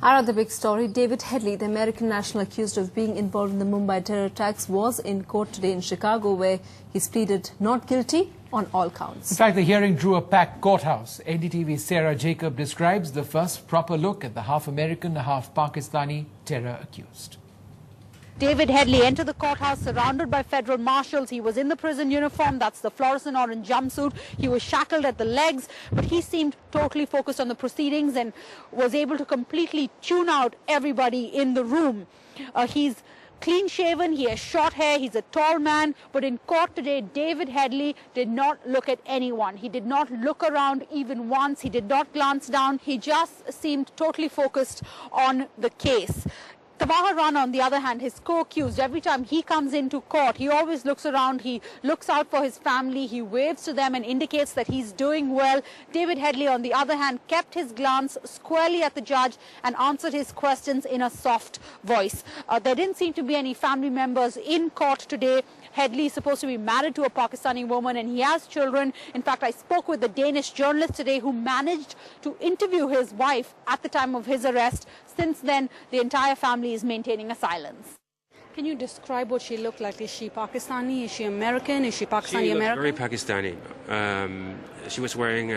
Our other big story, David Headley, the American national accused of being involved in the Mumbai terror attacks, was in court today in Chicago, where he's pleaded not guilty on all counts. In fact, the hearing drew a packed courthouse. NDTV's Sarah Jacob describes the first proper look at the half-American, half-Pakistani terror accused. David Headley entered the courthouse surrounded by federal marshals. He was in the prison uniform, that's the fluorescent orange jumpsuit. He was shackled at the legs, but he seemed totally focused on the proceedings and was able to completely tune out everybody in the room. He's clean-shaven, he has short hair, he's a tall man, but in court today, David Headley did not look at anyone. He did not look around even once. He did not glance down. He just seemed totally focused on the case. Tabaha Rana, on the other hand, his co-accused, every time he comes into court, he always looks around, he looks out for his family, he waves to them and indicates that he's doing well. David Headley, on the other hand, kept his glance squarely at the judge and answered his questions in a soft voice. There didn't seem to be any family members in court today. Headley is supposed to be married to a Pakistani woman and he has children. In fact, I spoke with the Danish journalist today who managed to interview his wife at the time of his arrest. Since then, the entire family is maintaining a silence. Can you describe what she looked like? Is she Pakistani? Is she American? Is she Pakistani-American? Very Pakistani. She was wearing,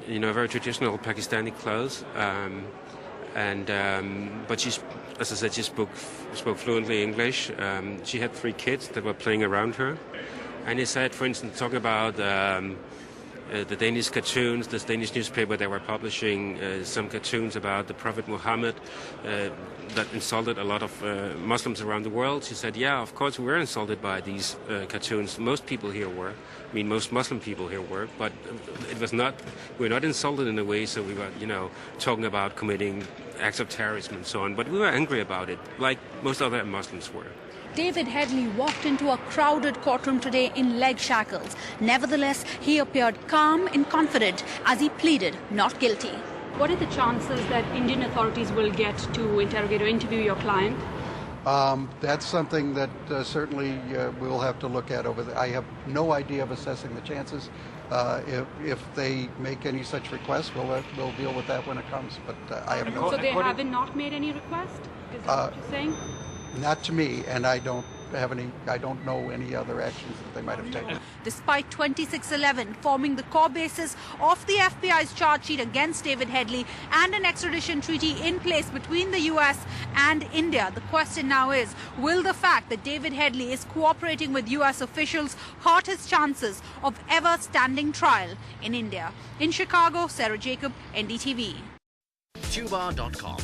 very traditional Pakistani clothes. But she's, as I said, she spoke fluently English. She had 3 kids that were playing around her. And he said, for instance, talking about the Danish cartoons, this Danish newspaper, they were publishing some cartoons about the Prophet Muhammad that insulted a lot of Muslims around the world. She said, yeah, of course we were insulted by these cartoons. Most people here were. I mean, most Muslim people here were. But it was not, we were not insulted in a way, so we were, talking about committing acts of terrorism and so on. But we were angry about it, like most other Muslims were. David Headley walked into a crowded courtroom today in leg shackles. Nevertheless, he appeared calm and confident as he pleaded not guilty. What are the chances that Indian authorities will get to interrogate or interview your client? That's something that certainly we'll have to look at over there. I have no idea of assessing the chances. If they make any such requests, we'll deal with that when it comes. But I have no. So they haven't not made any request? Is that what you're saying? Not to me, and I don't know any other actions that they might have taken. Despite 2611 forming the core basis of the FBI's charge sheet against David Headley and an extradition treaty in place between the US and India, the question now is, will the fact that David Headley is cooperating with US officials hurt his chances of ever standing trial in India? In Chicago, Sarah Jacob, NDTV. Tuba.com